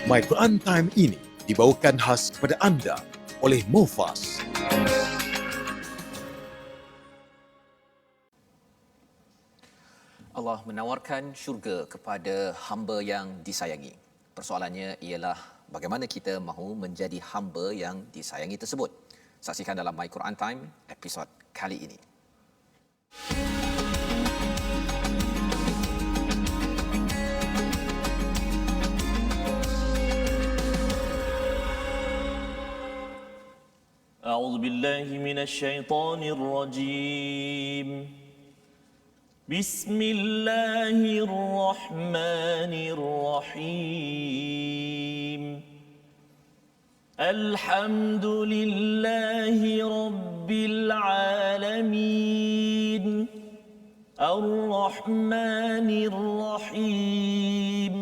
My Quran Time ini dibawakan khas kepada anda oleh Mufas. Allah menawarkan syurga kepada hamba yang disayangi. Persoalannya ialah bagaimana kita mahu menjadi hamba yang disayangi tersebut. Saksikan dalam My Quran Time episod kali ini. أعوذ بالله من الشيطان الرجيم بسم الله الرحمن الرحيم الحمد لله رب العالمين الرحمن الرحيم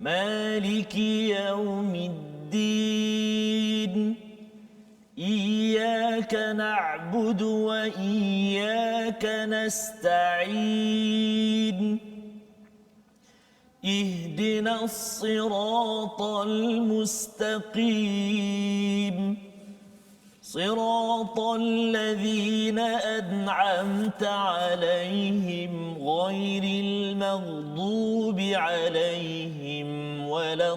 مالك يوم الدين إياك نعبد وإياك نستعين اهدنا الصراط المستقيم صراط الذين أنعمت عليهم غير المغضوب عليهم ولا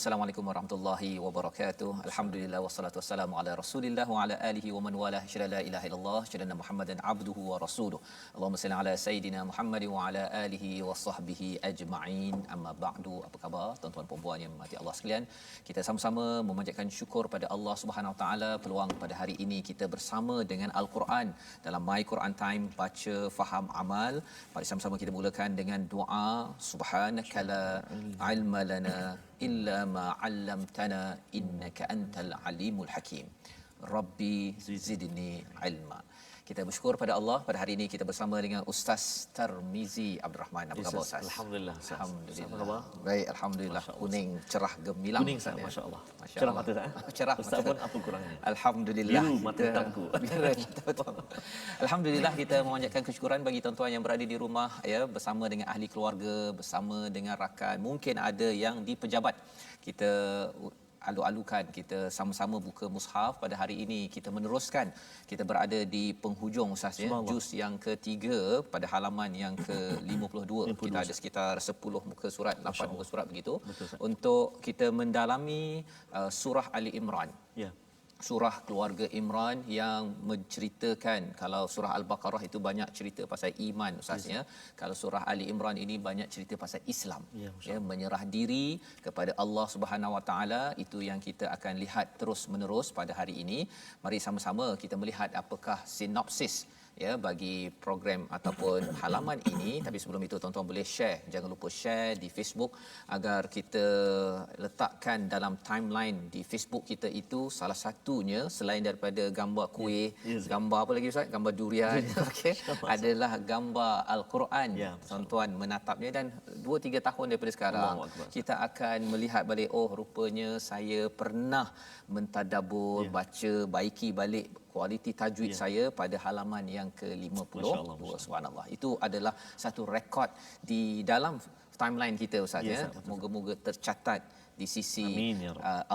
Assalamualaikum warahmatullahi wabarakatuh. Alhamdulillah wassalatu wassalamu ala Rasulillah wa ala alihi wa man walah. Syada la ilaha illallah, syada Muhammadan abduhu wa rasuluh. Allahumma salli ala sayidina Muhammad wa ala alihi wa sahbihi ajma'in. Amma ba'du. Apa khabar tuan-tuan dan puan yang dirahmati Allah sekalian? Kita sama-sama memanjatkan syukur pada Allah Subhanahu wa taala peluang pada hari ini kita bersama dengan Al-Quran dalam My Quran Time baca faham amal. Mari sama-sama kita mulakan dengan doa. Subhanakala ilma lana illa ma 'allamtana innaka antal alimul hakim. Rabbi zidni ilma. Kita bersyukur pada Allah pada hari ini kita bersama dengan Ustaz Tarmizi Abdul Rahman. Apa khabar Ustaz? Alhamdulillah. Alhamdulillah. Apa khabar? Baik, alhamdulillah. Kuning cerah gemilang. Kuning Ustaz, masya-Allah. Masya Cerah Allah. mata tak? Cerah Ustaz mata. pun apa kurangnya? Alhamdulillah. Biru mata hitamku. Betul. Alhamdulillah kita memanjatkan kesyukuran bagi tuan-tuan yang berada di rumah ya bersama dengan ahli keluarga, bersama dengan rakan. Mungkin ada yang di pejabat. Kita alu-alukan kita sama-sama buka mushaf pada hari ini, kita meneruskan, kita berada di penghujung Ustaz ya, juz yang ketiga pada halaman yang ke-52. Kita ada sekitar 10 muka surat, 8 muka surat begitu. Betul, untuk kita mendalami surah Ali Imran. Ya. Surah keluarga Imran yang menceritakan, kalau surah Al-Baqarah itu banyak cerita pasal iman Ustaz ya. Kalau surah Ali Imran ini banyak cerita pasal Islam. Ya, menyerah diri kepada Allah Subhanahu Wa Taala, itu yang kita akan lihat terus menerus pada hari ini. Mari sama-sama kita melihat apakah sinopsis ya bagi program ataupun halaman ini. Tapi sebelum itu tuan-tuan boleh share, jangan lupa share di Facebook agar kita letakkan dalam timeline di Facebook kita itu salah satunya selain daripada gambar kuih, gambar apa lagi Ustaz, gambar durian okey, adalah gambar Al-Quran. Tuan-tuan menatapnya dan 2-3 tahun daripada sekarang kita akan melihat balik, oh rupanya saya pernah mentadabbur, baca, baiki balik kualiti tajwid saya pada halaman yang ke-52. Subhanallah. Itu adalah satu rekod di dalam timeline kita Ustaz ya. Moga-moga tercatat di sisi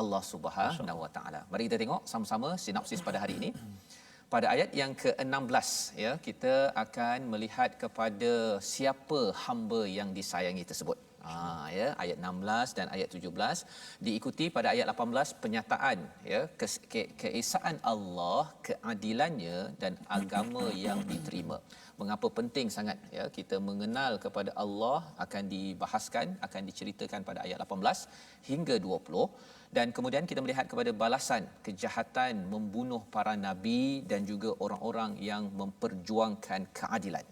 Allah Subhanahu Wa Taala. Mari kita tengok sama-sama sinopsis pada hari ini. Pada ayat yang ke-16 ya, kita akan melihat kepada siapa hamba yang disayangi tersebut. Ya, ayat 16 dan ayat 17 diikuti pada ayat 18 penyataan ya keesaan Allah, keadilannya dan agama yang diterima. Mengapa penting sangat ya kita mengenal kepada Allah, akan dibahaskan, akan diceritakan pada ayat 18 hingga 20. Dan kemudian kita melihat kepada balasan kejahatan membunuh para nabi dan juga orang-orang yang memperjuangkan keadilan.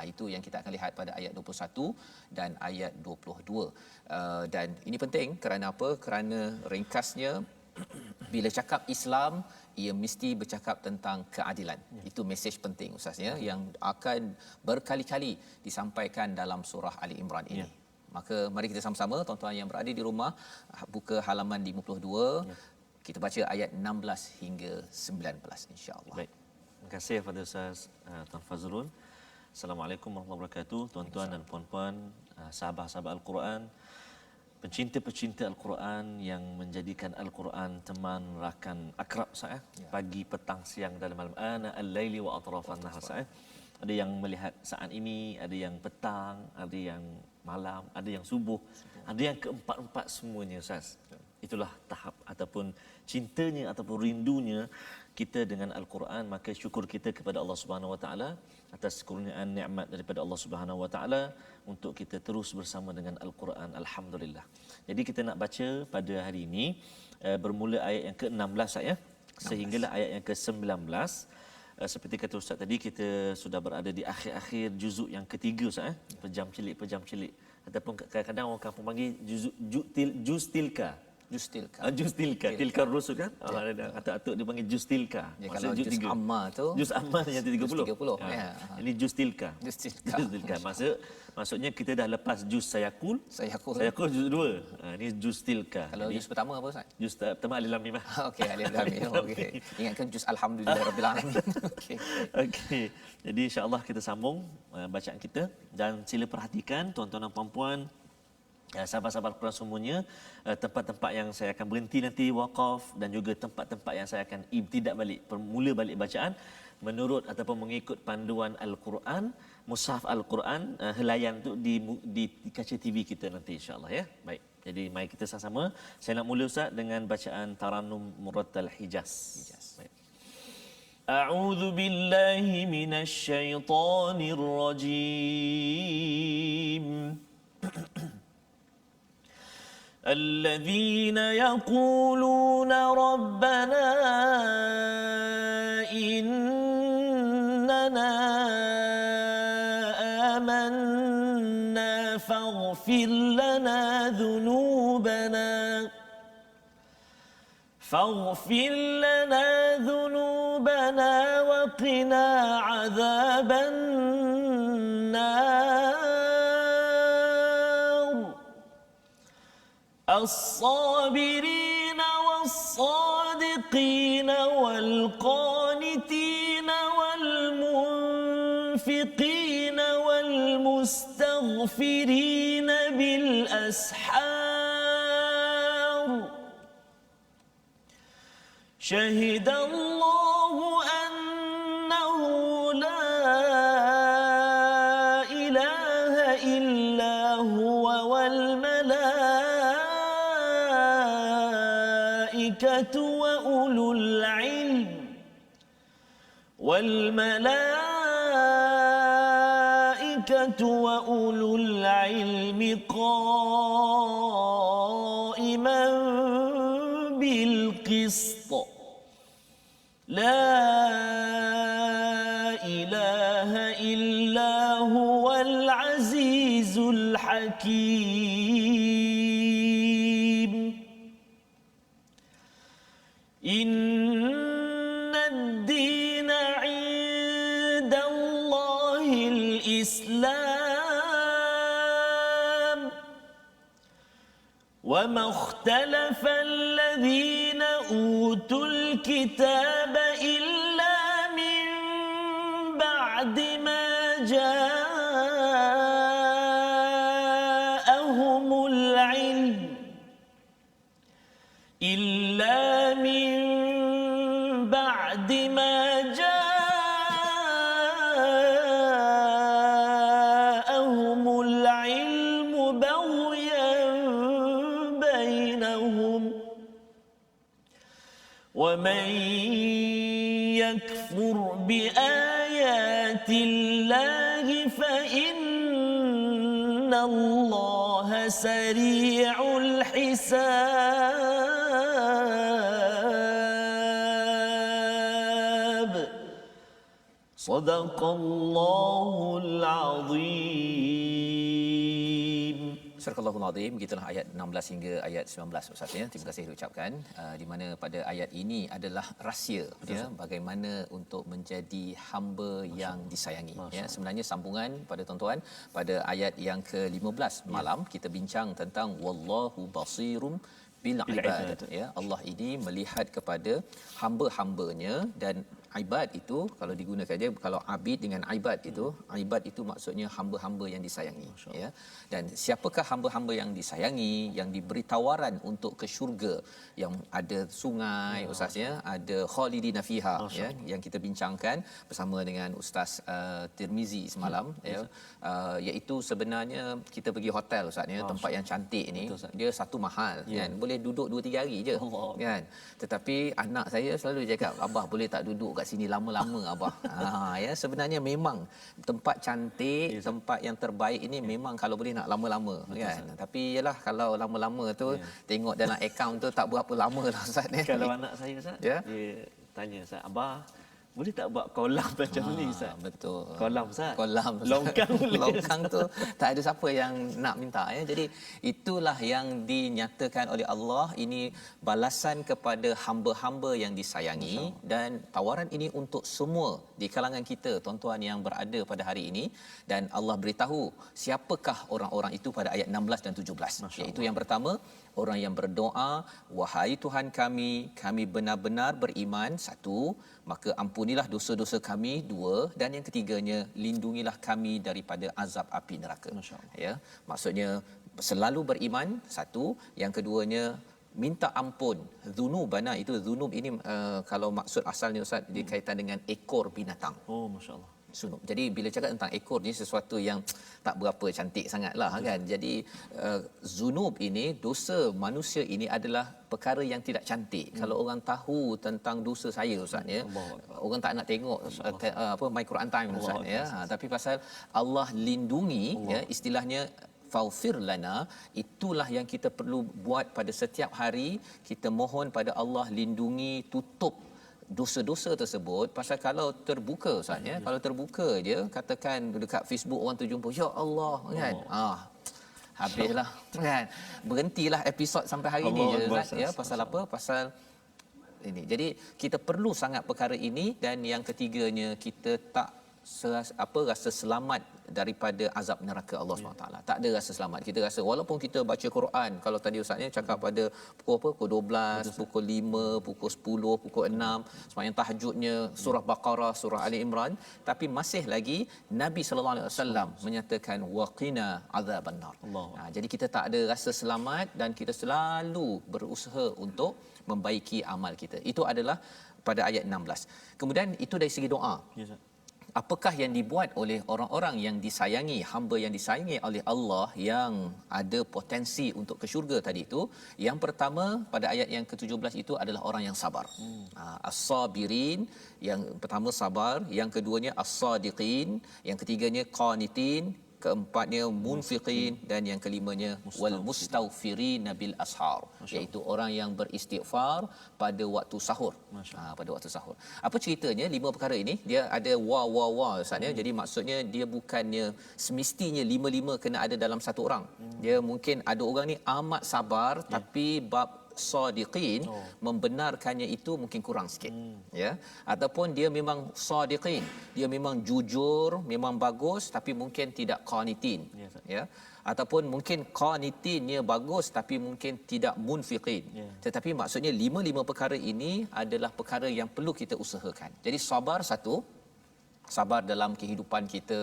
Itu yang kita akan lihat pada ayat 21 dan ayat 22. Dan ini penting kerana apa? Kerana ringkasnya bila cakap Islam, ia mesti bercakap tentang keadilan. Itu mesej penting Ustaz ya, yang akan berkali-kali disampaikan dalam surah Ali Imran ini. Maka mari kita sama-sama tuan-tuan yang berada di rumah buka halaman 52. Kita baca ayat 16 hingga 19 insya-Allah. Baik. Terima kasih kepada Ustaz Tuan Fazrul. Assalamualaikum warahmatullahi wabarakatuh. Tuan-tuan dan puan-puan, sahabat-sahabat Al-Quran, pencinta-pencinta Al-Quran yang menjadikan Al-Quran teman rakan akrab saya, pagi, petang, siang dan malam. Ana al-laili wa atrafan nahar saya. Ada yang melihat saat ini, ada yang petang, ada yang malam, ada yang subuh, ada yang keempat-empat semuanya Ustaz. Itulah tahap ataupun cintanya ataupun rindunya kita dengan Al-Quran. Maka syukur kita kepada Allah Subhanahu Wa Taala atas kurniaan nikmat daripada Allah Subhanahu Wa Taala untuk kita terus bersama dengan Al-Quran. Alhamdulillah. Jadi kita nak baca pada hari ini bermula ayat yang ke-16 saya sehinggalah ayat yang ke-19. Seperti kata Ustaz tadi, kita sudah berada di akhir-akhir juzuk yang ketiga Ustaz, pejam cilik ataupun kadang-kadang orang kampung panggil juz tilka. Juz tilka rusul kan? Ada atuk dia panggil juz tilka. Ya, kalau juz amma tu juz amma yang 30. Ya. Ini juz tilka. Maksudnya kita dah lepas juz sayakul juz 2. Ini juz tilka. Kalau juz pertama apa Ustaz? Juz pertama alif lam mim. Okey, alif lam mim. Okey. Ingatkan juz alhamdulillahirabbil alamin. Okey. Jadi insya-Allah kita sambung bacaan kita dan sila perhatikan tuan-tuan dan puan-puan, sahabat-sahabat Al-Quran semuanya, tempat-tempat yang saya akan berhenti nanti waqaf dan juga tempat-tempat yang saya akan ibtidak balik, mula balik bacaan menurut ataupun mengikut panduan Al-Quran, mushaf Al-Quran, helaian tu di kaca TV kita nanti insya-Allah ya. Baik. Jadi mari kita sama-sama. Saya nak mula Ustaz dengan bacaan Tarannum Murattal Hijaz. Baik. A'udzu billahi minasy syaithanir rajim. الذين يقولون ربنا إننا آمنا فاغفر لنا ذنوبنا وقنا عذاب النار الصابرين والصادقين والقانتين والمنفقين والمستغفرين بالأسحار شهد الله أنه لا إله إلا هو والملائكة وأولو العلم قائما بالقسط لا إله إلا هو العزيز الحكيم إن الدين عند الله الإسلام وما اختلف الذين أوتوا الكتاب إلا من بعد ما جاءهم العلم بغيا بينهم ومن يكفر بآيات الله فإن الله سريع الحساب صدق الله العظيم. Surah Al-Azim, begitulah ayat 16 hingga ayat 19 Ustaz ya. Terima kasih diucapkan. Di mana pada ayat ini adalah rahsia ya, bagaimana untuk menjadi hamba yang disayangi ya. Sebenarnya sambungan pada tuan-tuan pada ayat yang ke-15 malam kita bincang tentang wallahu basirum bil Bil ibad, ibad. ya. Allah ini melihat kepada hamba-hambanya, dan ibad itu kalau digunakan dia, kalau abid dengan ibad itu, ibad itu maksudnya hamba-hamba yang disayangi, ya. Dan siapakah hamba-hamba yang disayangi, yang diberi tawaran untuk ke syurga, yang ada sungai, ustaz, ya, ada khalidina fiha, ya, yang kita bincangkan bersama dengan Ustaz Tirmizi semalam, ya, iaitu sebenarnya kita pergi hotel, ustaz, ya, tempat yang cantik ni, dia satu mahal, kan, boleh duduk 2-3 hari je, kan. Tetapi anak saya selalu cakap, abah boleh tak duduk kat sini lama-lama abah. Ya, sebenarnya memang tempat cantik, tempat yang terbaik ini memang kalau boleh nak lama-lama, kan. Tapi yalah, kalau lama-lama tu tengok dalam akaun tu tak berapa lama lah, ustaz, ya. Kalau anak saya, Ustaz, Ya. dia tanya, Ustaz, abah boleh tak buat kolam macam ni, Ustaz? Betul. Kolam, Ustaz. Kolam. Longkang boleh. Longkang tu tak ada siapa yang nak minta, ya. Jadi itulah yang dinyatakan oleh Allah, ini balasan kepada hamba-hamba yang disayangi, dan tawaran ini untuk semua di kalangan kita, tuan-tuan yang berada pada hari ini. Dan Allah beritahu siapakah orang-orang itu pada ayat 16 dan 17, iaitu yang pertama, orang yang berdoa, wahai Tuhan kami benar-benar beriman, satu, maka ampunilah dosa-dosa kami, dua, dan yang ketiganya, lindungilah kami daripada azab api neraka. Ya, maksudnya selalu beriman, satu, yang keduanya minta ampun dzunubana. Itu dzunub ini kalau maksud asalnya, ustaz, dikaitan dengan ekor binatang. Oh, masya-Allah. Sunub. Jadi bila cakap tentang ekor ni, sesuatu yang tak berapa cantik sangatlah, kan. Jadi zunub ini, dosa manusia ini adalah perkara yang tidak cantik. Kalau orang tahu tentang dosa saya, ustaz, ya, orang tak nak tengok My Quran Time, ustaz, ya. Tapi pasal Allah lindungi, ya, istilahnya faufir lana, itulah yang kita perlu buat pada setiap hari. Kita mohon pada Allah lindungi, tutup dosa-dosa tersebut. Pasal kalau terbuka, ustaz, ya, kalau terbuka je, katakan dekat Facebook orang tu jumpa, ya Allah, kan, habislah, kan, berhentilah episod sampai hari ni je, ustaz, ya. Pasal apa? Pasal ini. Jadi kita perlu sangat perkara ini. Dan yang ketiganya, kita tak rasa selamat daripada azab neraka Allah SWT. Tak ada rasa selamat. Kita rasa walaupun kita baca Quran, kalau tadi ustaznya cakap pada pukul 12, pukul 5, pukul 10, pukul 6, sembahyang tahajudnya, surah Baqarah, surah Ali Imran, tapi masih lagi Nabi sallallahu alaihi wasallam menyatakan waqina azabannar. Jadi kita tak ada rasa selamat, dan kita selalu berusaha untuk membaiki amal kita. Itu adalah pada ayat 16. Kemudian itu dari segi doa. Apakah yang dibuat oleh orang-orang yang disayangi, hamba yang disayangi oleh Allah, yang ada potensi untuk ke syurga tadi itu? Yang pertama, pada ayat yang ke-17 itu adalah orang yang sabar. As-sabirin, yang pertama sabar, yang keduanya as-sadiqin, yang ketiganya qanitin, keempatnya munfiqin, dan yang kelimanya wal mustaghfirina bil ashar, iaitu orang yang beristighfar pada waktu sahur. Pada waktu sahur. Apa ceritanya 5 perkara ini? Dia ada ustaz, ya. Jadi maksudnya dia bukannya semestinya 5 kena ada dalam satu orang. Dia mungkin ada orang ni amat sabar, tapi bab sadiqin, membenarkannya itu mungkin kurang sikit, ya. Ataupun dia memang sadiqin, dia memang jujur, memang bagus, tapi mungkin tidak qanitin, ya. Ataupun mungkin qanitinnya bagus, tapi mungkin tidak munfiqin. Tetapi maksudnya 5 perkara ini adalah perkara yang perlu kita usahakan. Jadi sabar satu, sabar dalam kehidupan kita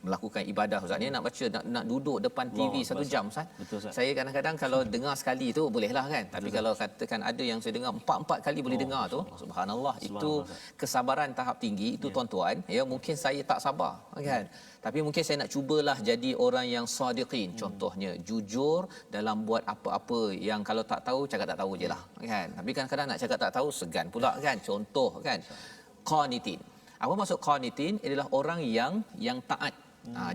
melakukan ibadah, ustaz, ni nak baca, nak duduk depan TV 1 jam, ustaz. Betul, ustaz. Saya kadang-kadang kalau dengar sekali tu bolehlah, kan. Tapi kalau katakan ada yang saya dengar 4 kali boleh dengar tu, subhanallah, itu kesabaran tahap tinggi itu, tuan-tuan, ya. Mungkin saya tak sabar, kan. Tapi mungkin saya nak cubalah jadi orang yang sadiqin. Contohnya jujur dalam buat apa-apa, yang kalau tak tahu cakap tak tahu je lah, kan. Tapi kadang-kadang nak cakap tak tahu segan pula, kan. Contoh, kan, qanitin. Apa maksud qanitin? Adalah orang yang taat.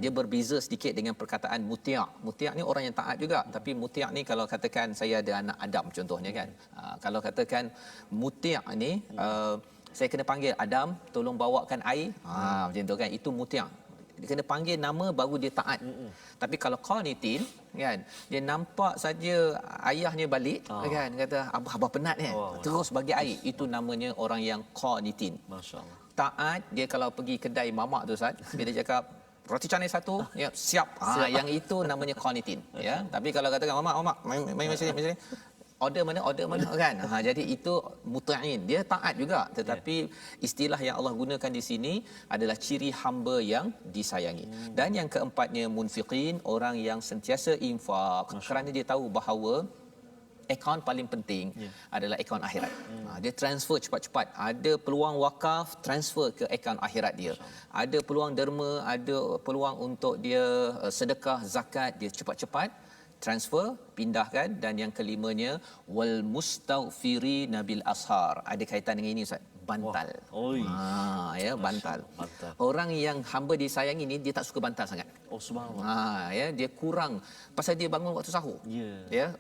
Dia berbeza sedikit dengan perkataan muti'. Muti' ni orang yang taat juga, tapi muti' ni kalau katakan saya ada anak Adam contohnya, kan. Kalau katakan muti' ni saya kena panggil Adam, tolong bawakan air. Macam tu, kan. Itu muti'. Dia kena panggil nama baru dia taat. Tapi kalau qanitin, kan, dia nampak saja ayahnya balik, kan, kata abah penat, kan, terus bagi air. Itu namanya orang yang qanitin. Masya-Allah. Taat. Dia kalau pergi kedai mamak tu, ustaz, bila dia cakap roti canai 1, ya, siap. Yang itu namanya qanitin, ya. Tapi kalau katakan mamak main sini, order mana kan. Jadi itu muta'in, dia taat juga, tetapi istilah yang Allah gunakan di sini adalah ciri hamba yang disayangi. Dan yang keempatnya munfiqin, orang yang sentiasa infak kerana dia tahu bahawa akaun paling penting adalah akaun akhirat. Dia transfer cepat-cepat. Ada peluang wakaf, transfer ke akaun akhirat dia. Ada peluang derma, ada peluang untuk dia sedekah, zakat, dia cepat-cepat transfer, pindahkan. Dan yang kelimanya wal mustaghfiri nabil ashar. Ada kaitan dengan ini Ustaz. Bantal. Bantal. Orang yang hamba disayangi ni dia tak suka bantal sangat. Subhanallah. Dia kurang pasal dia bangun waktu sahur.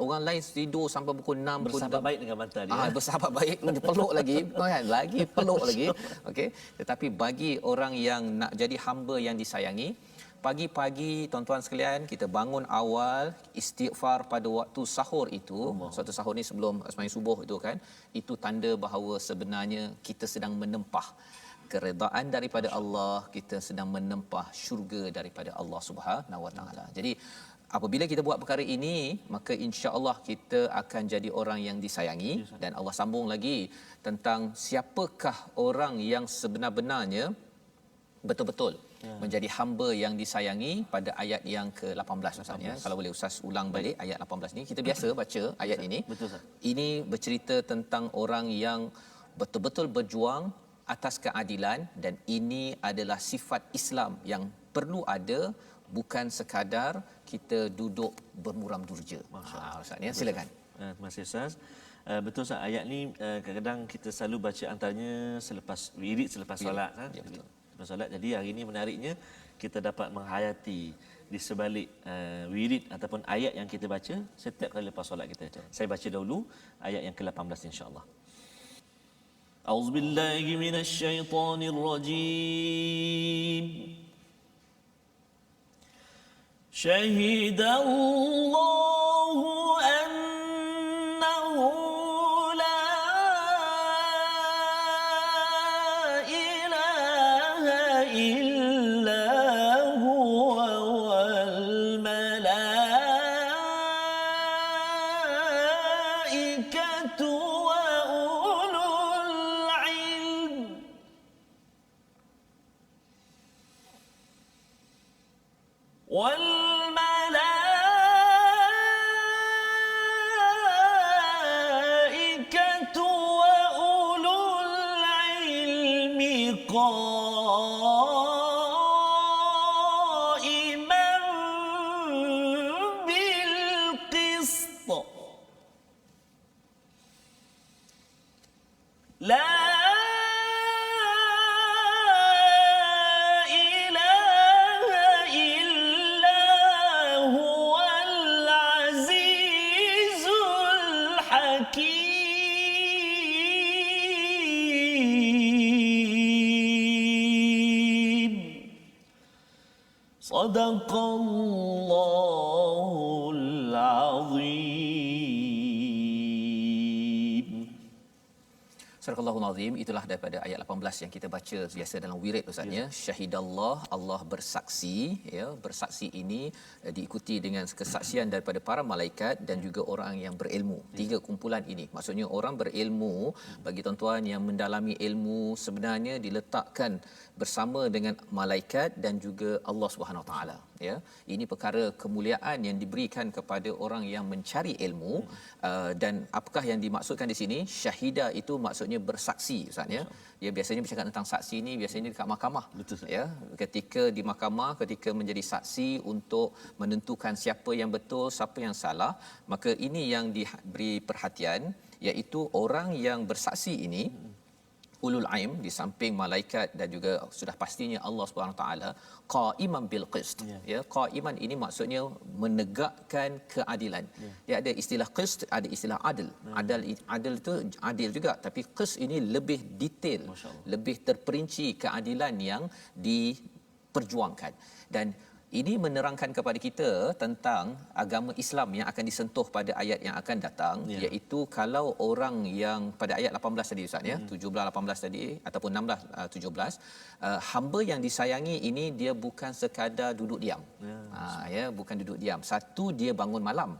Orang lain tidur sampai pukul 6 bersahabat baik dengan bantal dia. Bersahabat baik, dia peluk lagi, kan? Lagi peluk lagi. Okey. Tetapi bagi orang yang nak jadi hamba yang disayangi, pagi-pagi tuan-tuan sekalian, kita bangun awal, istighfar pada waktu sahur itu. Suatu sahur ni sebelum sembahyang subuh itu kan, itu tanda bahawa sebenarnya kita sedang menempah keredaan daripada Allah, kita sedang menempah syurga daripada Allah Subhanahu Wa Taala. Jadi apabila kita buat perkara ini, maka insya-Allah kita akan jadi orang yang disayangi. Dan Allah sambung lagi tentang siapakah orang yang sebenar-benarnya betul-betul menjadi hamba yang disayangi pada ayat yang ke-18 Ustaz ya. Kalau boleh Ustaz ulang balik ayat 18 ni. Kita biasa baca ayat ini. Betul Ustaz. Ini bercerita tentang orang yang betul-betul berjuang atas keadilan, dan ini adalah sifat Islam yang perlu ada, bukan sekadar kita duduk bermuram durja. Ustaz ya, silakan. Terima kasih Ustaz. Betul Ustaz, ayat ni kadang-kadang kita selalu baca antaranya selepas wirid, selepas solat kan. Ya, betul. Selepas solat. Jadi hari ini menariknya kita dapat menghayati di sebalik wirid ataupun ayat yang kita baca setiap kali lepas solat kita. Saya baca dahulu ayat yang ke-18 insya-Allah. A'udzubillahi minasyaitonirrajim. Syahidallahu annahu la ilaha illa huwa wal malaikatu wa ulul ilm wal قائما بالقسط لا إله إلا هو العزيز الحكيم صدق الله العظيم. Surah Al-Azim, itulah daripada ayat 18 yang kita baca biasa dalam wirid Ustaz ya. Syahidallah, Allah bersaksi ya. Bersaksi ini diikuti dengan kesaksian daripada para malaikat dan juga orang yang berilmu. Tiga kumpulan ini. Maksudnya orang berilmu, bagi tuan-tuan yang mendalami ilmu, sebenarnya diletakkan bersama dengan malaikat dan juga Allah Subhanahu Wa Taala ya. Ini perkara kemuliaan yang diberikan kepada orang yang mencari ilmu. Dan apakah yang dimaksudkan di sini? Syahidah itu maksudnya bersaksi Ustaz ya. Dia biasanya bercakap tentang saksi ni biasanya dekat mahkamah. Betul, ya. Ketika di mahkamah, ketika menjadi saksi untuk menentukan siapa yang betul, siapa yang salah, maka ini yang diberi perhatian, iaitu orang yang bersaksi ini ulul aim, di samping malaikat dan juga sudah pastinya Allah Subhanahu taala, qaiman bil qist ya. Qaiman ini maksudnya menegakkan keadilan. Dia ada istilah qist, ada istilah adil. Adil itu adil juga, tapi qist ini lebih detail, lebih terperinci keadilan yang diperjuangkan. Dan Ini menerangkan kepada kita tentang agama Islam yang akan disentuh pada ayat yang akan datang, iaitu kalau orang yang pada ayat 18 tadi Ustaz ya, 17 18 tadi ataupun 16 17, hamba yang disayangi ini dia bukan sekadar duduk diam. Ya, bukan duduk diam. Satu, dia bangun malam.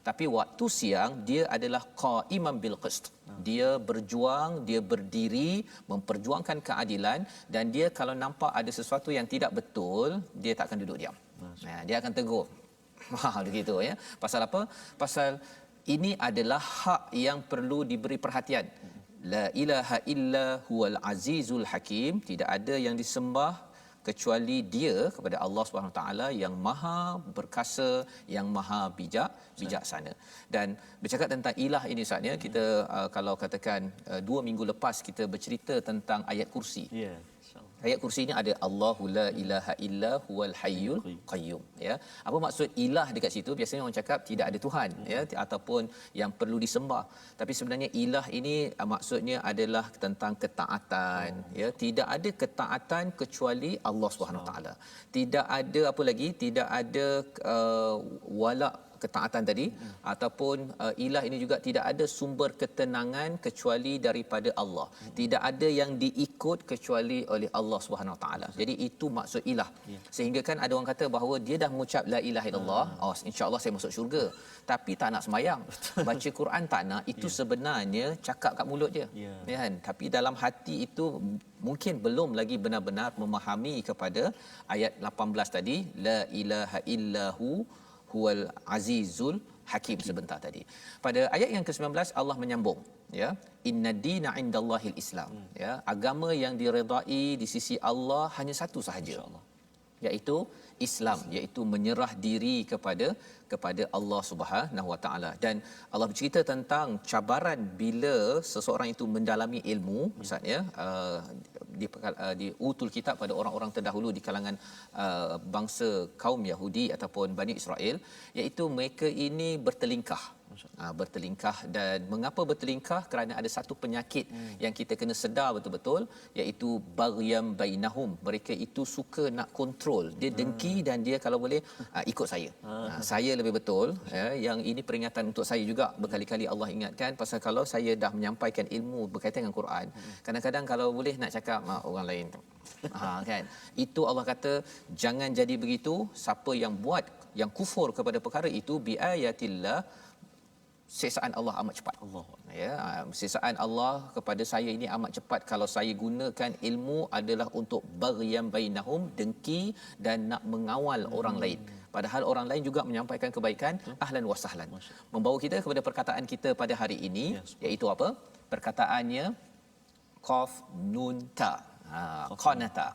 Tapi waktu siang dia adalah qa'iman bil qist. Dia berjuang, dia berdiri memperjuangkan keadilan, dan dia kalau nampak ada sesuatu yang tidak betul, dia tak akan duduk diam. Dia akan tegur. Begitu ya. Pasal apa? Pasal ini adalah hak yang perlu diberi perhatian. La ilaha illa huwal azizul hakim. Tidak ada yang disembah kecuali dia, kepada Allah Subhanahu taala yang maha berkasa, yang maha bijaksana. Dan bercakap tentang ilah ini Ustaz ya, kita kalau katakan 2 minggu lepas kita bercerita tentang ayat kursi. Ya. Ayat kursi ini ada Allahu la ilaha illa huwal hayyul qayyum ya. Apa maksud ilah dekat situ? Biasanya orang cakap tidak ada Tuhan ya, ataupun yang perlu disembah. Tapi sebenarnya ilah ini maksudnya adalah tentang ketaatan ya. Tidak ada ketaatan kecuali Allah Subhanahu taala. Tidak ada apa lagi? Tidak ada wala ketaatan tadi ataupun ilah ini juga tidak ada sumber ketenangan kecuali daripada Allah. Tidak ada yang diikut kecuali oleh Allah Subhanahu taala. Jadi itu maksud ilah. Sehingga kan ada orang kata bahawa dia dah mengucap la ilaha illallah, oh insya-Allah saya masuk syurga. Tapi tak nak sembahyang. Baca Quran tak nak, itu sebenarnya cakap kat mulut je. Ya kan? Tapi dalam hati itu mungkin belum lagi benar-benar memahami kepada ayat 18 tadi, la ilaha illahu huwal azizul hakim sebentar tadi. Pada ayat yang ke-19 Allah menyambung ya, inna dina indallahil islam ya, agama yang diredai di sisi Allah hanya satu sahaja, iaitu Islam, iaitu menyerah diri kepada Allah Subhanahu Wa Taala. Dan Allah bercerita tentang cabaran bila seseorang itu mendalami ilmu, misalnya di utul kitab pada orang-orang terdahulu di kalangan bangsa kaum Yahudi ataupun Bani Israel, iaitu mereka ini bertelingkah. Bertelingkah. Dan mengapa bertelingkah? Kerana ada satu penyakit yang kita kena sedar betul-betul, iaitu baghyan bainahum. Mereka itu suka nak kontrol. Dia dengki dan dia kalau boleh ikut saya. Saya lebih betul ya. Yang ini peringatan untuk saya juga, berkali-kali Allah ingatkan, pasal kalau saya dah menyampaikan ilmu berkaitan dengan Quran, kadang-kadang kalau boleh nak cakap orang lain kan. Itu Allah kata jangan jadi begitu. Siapa yang buat, yang kufur kepada perkara itu, bi ayatillah, siksaan Allah amat cepat. Ya, siksaan Allah kepada saya ini amat cepat kalau saya gunakan ilmu adalah untuk baghyan bainahum, dengki dan nak mengawal orang lain. Padahal orang lain juga menyampaikan kebaikan, ahlan wa sahlan. Membawa kita kepada perkataan kita pada hari ini, iaitu apa? Perkataannya qaf nun ta. Qanata.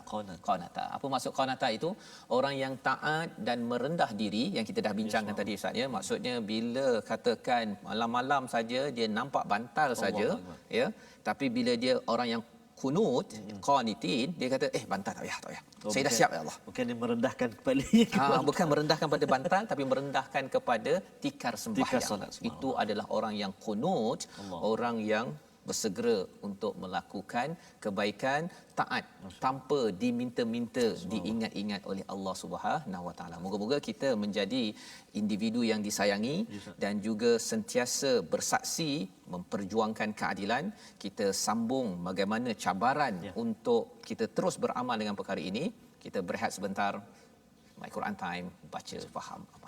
Apa maksud qanata itu? Orang yang taat dan merendah diri, yang kita dah bincangkan tadi Ustaz ya. Maksudnya bila katakan malam-malam saja dia nampak bantal saja ya, tapi bila dia orang yang kunut, qanitin, dia kata bantal tak payah. Saya dah siap ya Allah. Bukan dia merendahkan kepala. Bukan merendahkan pada bantal, tapi merendahkan kepada tikar sembahyang. Itu adalah orang yang kunut, orang yang bersegera untuk melakukan kebaikan, taat tanpa diminta-minta, diingat-ingat oleh Allah Subhanahu Wa Taala. Moga-moga kita menjadi individu yang disayangi dan juga sentiasa bersaksi memperjuangkan keadilan. Kita sambung bagaimana cabaran untuk kita terus beramal dengan perkara ini. Kita berehat sebentar. My Quran Time, baca, faham, amal.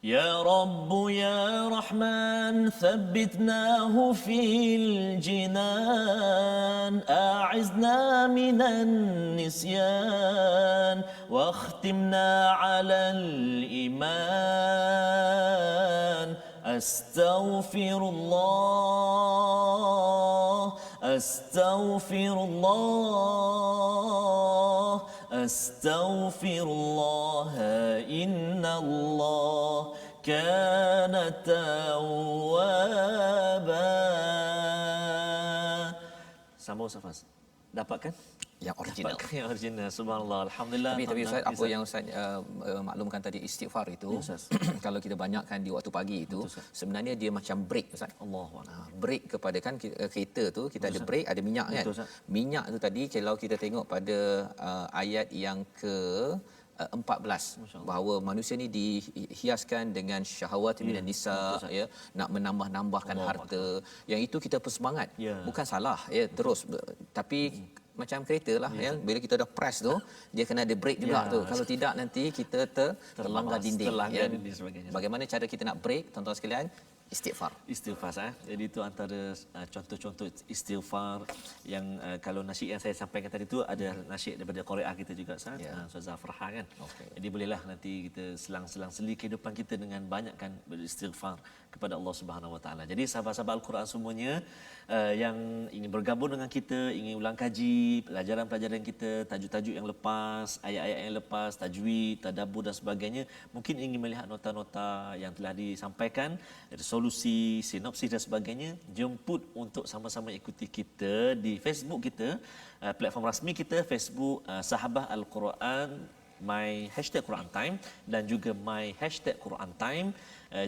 يا رب يا رحمن ثبتناه في الجنان، أعزنا من النسيان واختمنا على الإيمان. أستغفر الله أستغفر الله أستغفر الله إن الله كان توابا. Sambung Safas. Dapatkan? yang original. Dapatkan yang original. Subhanallah. Alhamdulillah. Tapi Ustaz, apa Ustaz. yang Ustaz maklumkan tadi, istighfar itu Ya, Ustaz. kalau kita banyakkan di waktu pagi itu, Betul, Ustaz. sebenarnya dia macam break Ustaz. Allahu Break kepada kan kereta tu kita ada break, ada minyak kan. Betul, Ustaz. Minyak tu tadi kalau kita tengok pada ayat yang ke 14 bahawa manusia ni dihiaskan dengan syahwat minan nisa, ya, nak menambah-nambahkan harta. Yang itu kita bersemangat. Ya. Bukan salah, ya, terus, tapi macam kereta lah, ya, bila kita dah press tu dia kena ada break juga tu. Kalau tidak nanti kita terlanggar dinding, terlanggar ya. dinding sebagainya. Bagaimana cara kita nak break, tuan-tuan sekalian? Istighfar. Istighfar. Jadi itu antara contoh-contoh istighfar yang kalau nasyid yang saya sampaikan tadi tu ada nasyid daripada Korea kita juga, Ustaz. Ustaz Zafrah kan. Okey. Jadi bolehlah nanti kita selang-selang seli kehidupan kita dengan banyakkan beristighfar kepada Allah Subhanahu Wa Taala. Jadi sahabat-sahabat Al-Quran semuanya yang ingin bergabung dengan kita, ingin ulang kaji pelajaran-pelajaran kita, tajuk-tajuk yang lepas, ayat-ayat yang lepas, tajwid, tadabbur dan sebagainya, mungkin ingin melihat nota-nota yang telah disampaikan, resolusi, sinopsis dan sebagainya, jemput untuk sama-sama ikuti kita di Facebook kita, platform rasmi kita Facebook Sahabah Al-Quran, my hashtag Quran Time dan juga my hashtag Quran Time.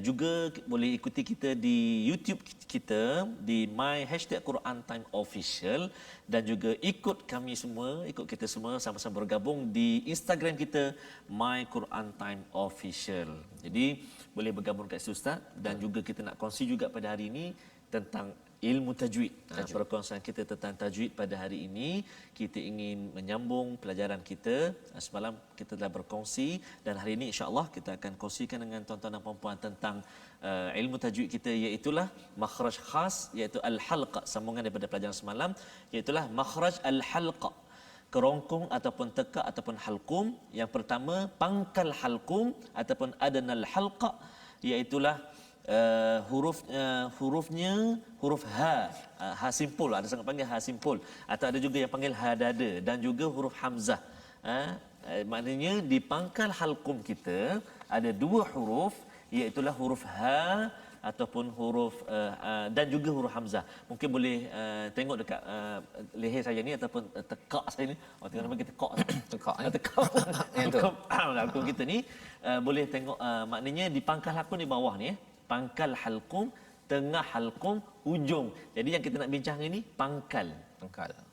Juga boleh ikuti kita di YouTube kita di my hashtag Quran Time Official, dan juga ikut kami semua, ikut kita semua sama-sama bergabung di Instagram kita my Quran Time Official. Jadi boleh bergabung kat situ, Ustaz, dan juga kita nak kongsi juga pada hari ini tentang ilmu tajwid. Perkongsian kita tentang tajwid pada hari ini, kita ingin menyambung pelajaran kita. Semalam kita telah berkongsi dan hari ini insya-Allah kita akan kongsikan dengan tuan-tuan dan puan-puan tentang ilmu tajwid kita, iaitu makhraj khas, iaitu al-halqa, sambungan daripada pelajaran semalam, iaitu makhraj al-halqa, kerongkong ataupun tekak ataupun halqum. Yang pertama pangkal halqum ataupun adnal halqa, iaitu hurufnya huruf ha, ha simpul, ada sangat panggil ha simpul, atau ada juga yang panggil ha dada, dan juga huruf hamzah. Maknanya di pangkal halqum kita ada dua huruf, iaitu huruf ha ataupun huruf dan juga huruf hamzah. Mungkin boleh tengok dekat leher saya ni ataupun tekak saya ni. Oh, tengok nama kita tekak. Tekak, Tekak. Yang tu. Halqum kita ni boleh tengok, maknanya di pangkal halqum di bawah ni, pangkal halqum, tengah halqum, hujung. Jadi yang kita nak bincang ini pangkal.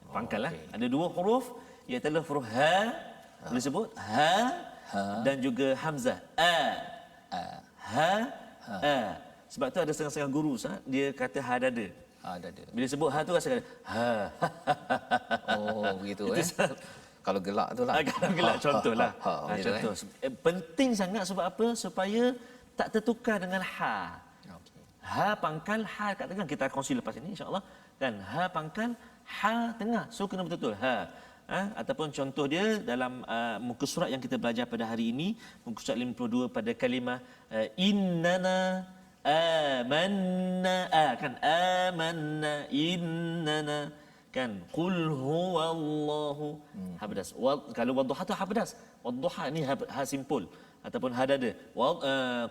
Pangkal lah. Okey. Ada dua huruf, iaitu huruf ha, boleh sebut ha, dan juga hamzah ha. Sebab tu ada setengah-setengah guru, Ustaz, dia kata ha dada. Dada. Bila sebut ha tu rasa kata ha. Oh, begitu Kalau gelak tu lah. Kalau gelak contohlah. Begitu, Contoh. Penting sangat sebab apa? Supaya tak tertukar dengan ha. Okey. Ha pangkal, ha kat tengah, kita kongsi lepas ini insya-Allah. Dan ha pangkal, ha tengah. So kena betul-betul ha. Ataupun contoh dia dalam muka surat yang kita belajar pada hari ini, muka surat 52 pada kalimah innana amanna, kan amanna innana, kan qul huwallahu, ha pedas. Kalau wadduha tu ha pedas. Wadduha ni ha simpul ataupun ha dada.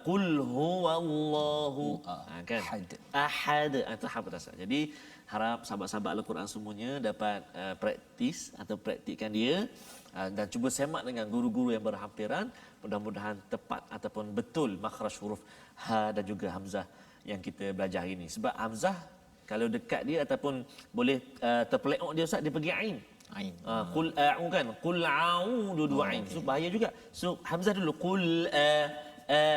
Qul huwallahu, kan ahad, itu ha pedas. Jadi harap sahabat-sahabat Al-Quran semuanya dapat praktis atau praktikkan dia, dan cuba semak dengan guru-guru yang berhampiran. Mudah-mudahan tepat ataupun betul makhraj huruf ha dan juga hamzah yang kita belajar hari ini. Sebab hamzah kalau dekat dia ataupun boleh terpeleok dia, Ustaz, dia pergi ain. Qul a'u, kan, qul a'u, dua ain. So bahaya juga. So hamzah dulu, qul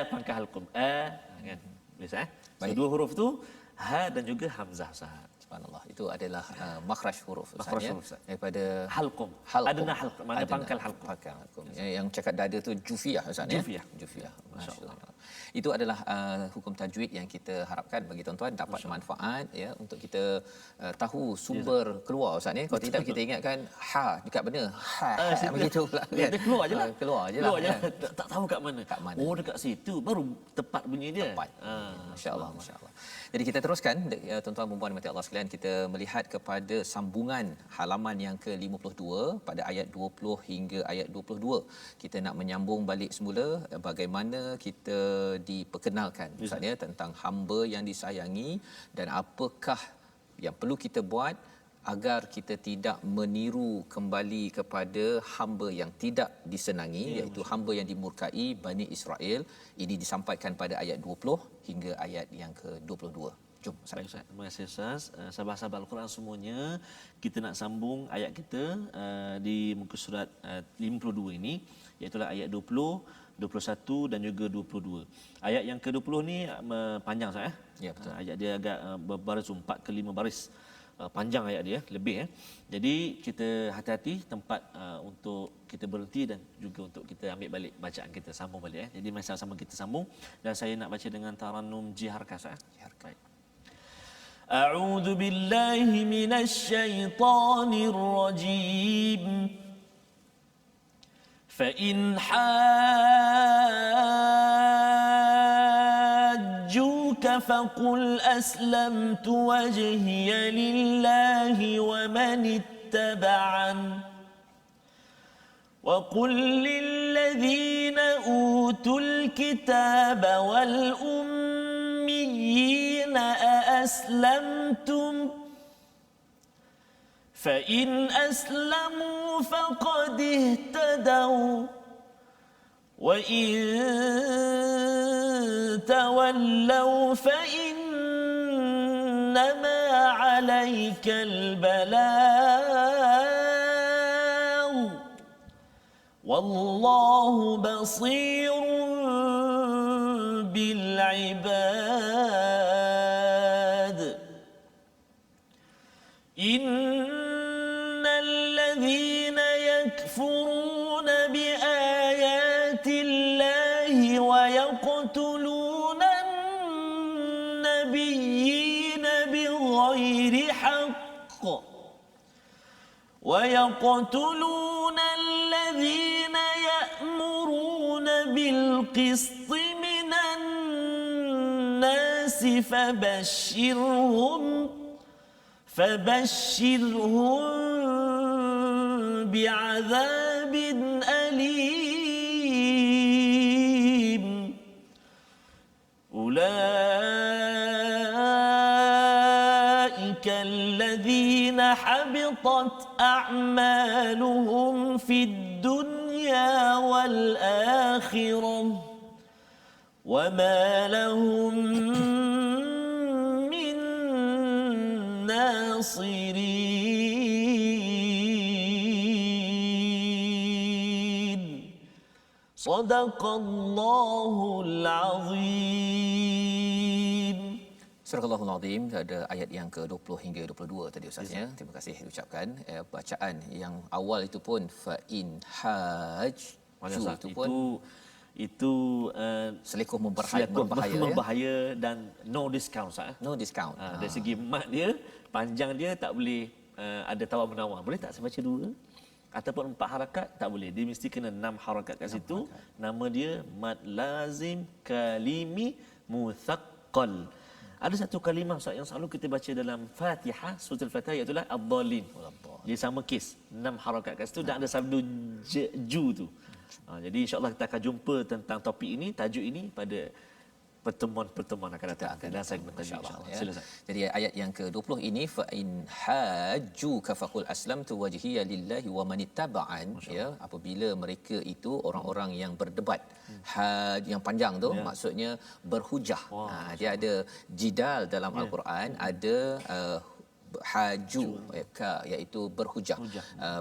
pangkal halqum kan. Boleh, Ustaz? So dua huruf tu ha dan juga hamzah, Ustaz. Subhanallah. Itu adalah makhraj huruf, Makhraj Ustaz, huruf, Ustaz. daripada Halqum. Adna halqum, mana pangkal halqum. Pangkal halqum. Yang cakap dada tu jufiah, Ustaz, Jufiah. Jufiah. Masya-Allah. Itu adalah hukum tajwid yang kita harapkan bagi tuan-tuan dapat manfaat, ya, untuk kita tahu sumber keluar, Ustaz, ya. Kalau tidak kita ingatkan ha dekat mana? Ha begitu pula. Dia keluar je lah. Keluar je lah. Tak tahu kat mana. Oh, dekat situ baru tepat bunyi dia. Tepat. Masya-Allah, masya-Allah. Jadi kita teruskan, tuan-tuan dan puan-puan mati Allah sekalian, kita melihat kepada sambungan halaman yang ke-52 pada ayat 20 hingga ayat 22. Kita nak menyambung balik semula bagaimana kita diperkenalkan, Ustaz, ya, tentang hamba yang disayangi dan apakah yang perlu kita buat agar kita tidak meniru kembali kepada hamba yang tidak disenangi, iaitu hamba yang dimurkai, Bani Israel. Ini disampaikan pada ayat 20 hingga ayat yang ke-22. Jom Ustaz. Baik Ustaz, terima kasih Ustaz. Sahabat-sahabat Al-Quran semuanya, kita nak sambung ayat kita di muka surat 52 ini, iaitu ayat 20, 21 dan juga 22. Ayat yang ke-20 ni panjang Ustaz. Ya, betul. Ayat dia agak berbaris 4 ke 5 baris. Panjang ayat dia, lebih Jadi kita hati-hati tempat untuk kita berhenti dan juga untuk kita ambil balik bacaan kita, sambung balik Jadi mari sama-sama kita sambung, dan saya nak baca dengan tarannum jiharkah Ustaz. Baik. A'udzu billahi minasy rajim. Fa in فقل أسلمت وجهي لله ومن اتبعن وقل للذين أوتوا الكتاب والأميين أأسلمتم فإن أسلموا فقد اهتدوا وإن تولوا فإنما عليك البلاغ والله بصير بالعباد إن الذين يكفرون بآيات الله ويقتلون النبيين بغير حق ويقتلون الذين يأمرون بالقسط من الناس فبشرهم بعذاب أليم أولئك الذين حبطت أعمالهم في الدنيا والآخرة وما لهم من ناصرين صدق الله العظيم. Surah Al-Al Azim, ada ayat yang ke-20 hingga 22 tadi Ustaznya. Terima kasih diucapkan. Bacaan yang awal itu pun fa in haj itu selekuh berbahaya dan no discount Ustaz. No discount. Dari segi mat dia, panjang dia tak boleh ada tawar menawar. Boleh tak saya baca dua? Ataupun 4 harakat tak boleh. Dia mesti kena 6 harakat kat situ. Nama dia mad lazim kalimi muthaqqal. Ada satu kalimah Ustaz yang selalu kita baca dalam Fatihah, surah Al-Fatihah, iaitu ad-dallin. Dia sama kes, 6 harakat kat situ dan ada sabdu ju tu. Jadi insya-Allah kita akan jumpa tentang topik ini, tajuk ini pada pertemuan akan datang. Dan saya bertanya insya-Allah. Silakan. Jadi ayat yang ke-20 ini fa in hajjuka faqul aslamtu wajhiya lillahi wa manittaba'an, ya, apabila mereka itu orang-orang yang berdebat. Yang panjang tu maksudnya berhujah. Dia ada jidal dalam al-Quran, ada haju, iaitu berhujah.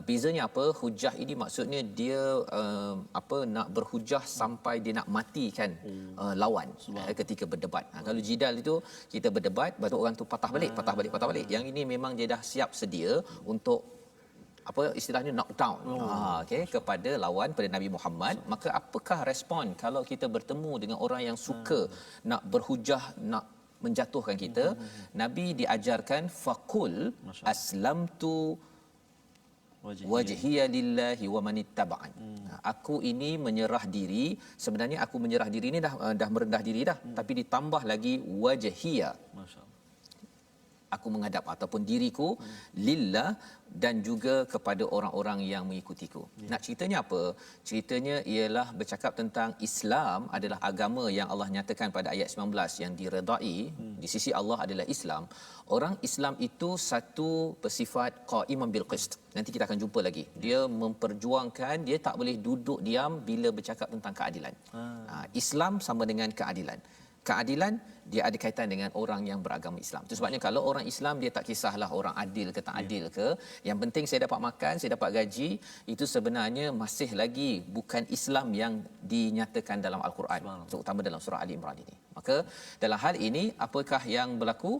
Bezanya apa? Hujah ini maksudnya dia nak berhujah sampai dia nak matikan lawan ketika berdebat. Kalau jidal itu kita berdebat, lepas tu orang tu patah balik. Yang ini memang dia dah siap sedia untuk istilahnya knockdown kepada lawan, pada Nabi Muhammad. Maka apakah respon kalau kita bertemu dengan orang yang suka nak berhujah, nak menjatuhkan kita? Nabi diajarkan faqul aslamtu wajhiya lillahi wa manittaba'an. Aku ini menyerah diri. Sebenarnya aku menyerah diri ni dah merendah diri dah, tapi ditambah lagi wajhiya. aku menghadap ataupun diriku lillah dan juga kepada orang-orang yang mengikutiku. Nak ceritanya apa? Ceritanya ialah bercakap tentang Islam adalah agama yang Allah nyatakan pada ayat 19 yang diredai di sisi Allah adalah Islam. Orang Islam itu satu bersifat qa'iman bil qist. Nanti kita akan jumpa lagi. Dia memperjuangkan, dia tak boleh duduk diam bila bercakap tentang keadilan. Islam sama dengan keadilan. Keadilan dia ada kaitan dengan orang yang beragama Islam. Itu sebabnya kalau orang Islam dia tak kisahlah orang adil ke tak adil ke, yang penting saya dapat makan, saya dapat gaji, itu sebenarnya masih lagi bukan Islam yang dinyatakan dalam Al-Quran, terutama dalam surah Ali Imran ini. Maka dalam hal ini apakah yang berlaku?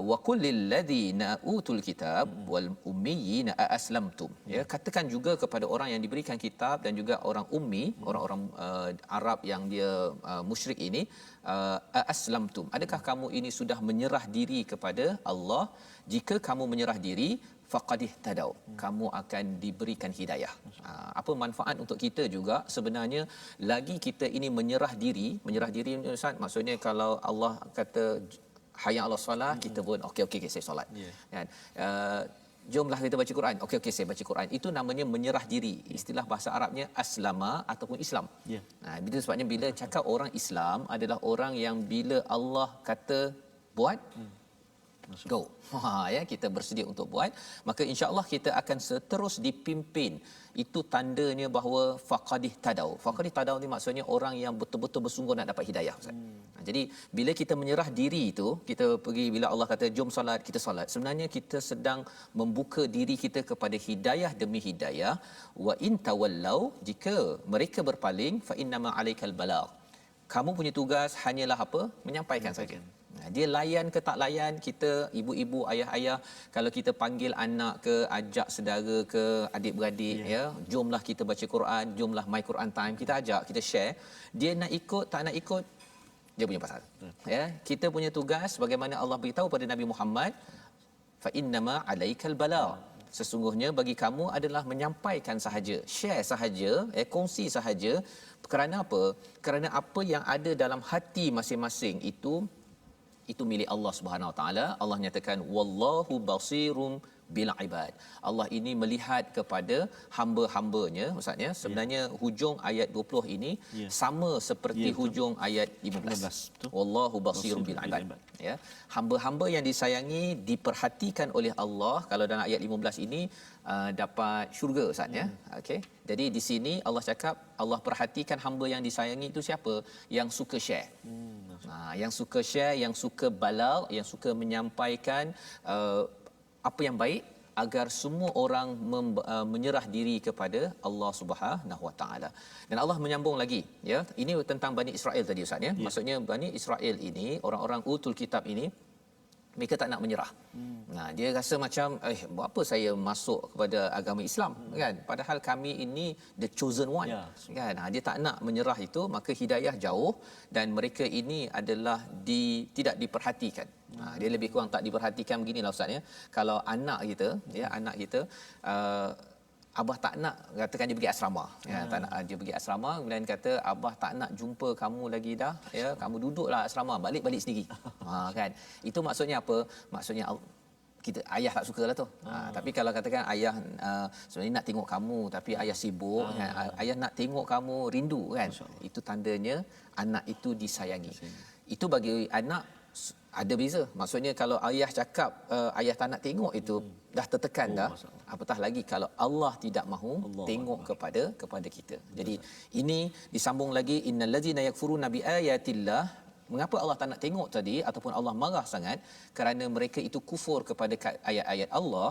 Wa qul lil ladzina utul kitab wal ummiyina aslamtum, ya, katakan juga kepada orang yang diberikan kitab dan juga orang ummi, orang-orang Arab yang dia musyrik ini, aslamtum, adakah kamu ini sudah menyerah diri kepada Allah? Jika kamu menyerah diri, faqadih tadau, kamu akan diberikan hidayah. Apa manfaat untuk kita juga sebenarnya, lagi kita ini menyerah diri Ustaz, maksudnya kalau Allah kata hayya 'alas solah, kita pun okey saya solat. Kan? Jomlah kita baca Quran. Okey saya baca Quran. Itu namanya menyerah diri. Istilah bahasa Arabnya aslama ataupun Islam. Bila sebabnya bila cakap orang Islam adalah orang yang bila Allah kata buat, go. Ya, kita bersedia untuk buat, maka insya-Allah kita akan seterus dipimpin. Itu tandanya bahawa faqadih tadau. Faqadih tadau ni maksudnya orang yang betul-betul bersungguh nak dapat hidayah, Ustaz. Jadi bila kita menyerah diri itu, kita pergi bila Allah kata jom solat, kita solat. Sebenarnya kita sedang membuka diri kita kepada hidayah demi hidayah. Wa in tawallau, jika mereka berpaling, fa innama alaikal balagh. Kamu punya tugas hanyalah apa? Menyampaikan saja. Dia layan ke tak layan, kita ibu-ibu, ayah-ayah, kalau kita panggil anak ke, ajak saudara ke, adik-beradik, ya, jomlah kita baca Quran, jomlah my Quran time, kita ajak, kita share. Dia nak ikut, tak nak ikut, dia punya pasal. Ya, kita punya tugas bagaimana Allah beritahu pada Nabi Muhammad, fa innama alaikal balagh. Sesungguhnya bagi kamu adalah menyampaikan sahaja, share sahaja, kongsi sahaja. Kerana apa? Kerana apa yang ada dalam hati masing-masing itu milik Allah Subhanahu Wa Taala. Allah nyatakan wallahu basirum bil ibad. Allah ini melihat kepada hamba-hambanya. Maksudnya sebenarnya hujung ayat 20 ini sama seperti hujung ayat 15. Wallahu basirum bil ibad. Ya, hamba-hamba yang disayangi diperhatikan oleh Allah. Kalau dalam ayat 15 ini dapat syurga, Ustaz, ya. Okey. Jadi di sini Allah cakap Allah perhatikan hamba yang disayangi itu siapa? Yang suka share. Yang suka share, yang suka balagh, yang suka menyampaikan apa yang baik agar semua orang menyerah diri kepada Allah Subhanahu Wa Taala. Dan Allah menyambung lagi, ya. Ini tentang Bani Israel tadi, Ustaz, ya. Maksudnya Bani Israel ini, orang-orang utul kitab ini, mereka tak nak menyerah. Dia rasa macam buat apa saya masuk kepada agama Islam, kan? Padahal kami ini the chosen one, kan? Dia tak nak menyerah itu, maka hidayah jauh dan mereka ini adalah tidak diperhatikan. Dia lebih kurang tak diperhatikan beginilah, Ustaz, ya. Kalau anak kita abah tak nak, katakan dia pergi asrama, ya, tak nak dia pergi asrama, kemudian kata abah tak nak jumpa kamu lagi dah, ya, kamu duduklah asrama, balik sendiri. Kan, itu maksudnya apa? Maksudnya kita ayah tak sukalah tu. Tapi kalau katakan ayah sebenarnya nak tengok kamu tapi ayah sibuk, kan? Ayah nak tengok kamu rindu, kan? Itu tandanya anak itu disayangi. Itu bagi anak ada beza. Maksudnya kalau ayah cakap ayah tak nak tengok, itu dah tertekan dah. Apatah lagi kalau Allah tidak mahu tengok kepada kita. Jadi ini disambung lagi, innal ladzina yakfuruna bi ayatillah. Mengapa Allah tak nak tengok tadi ataupun Allah marah sangat? Kerana mereka itu kufur kepada ayat-ayat Allah,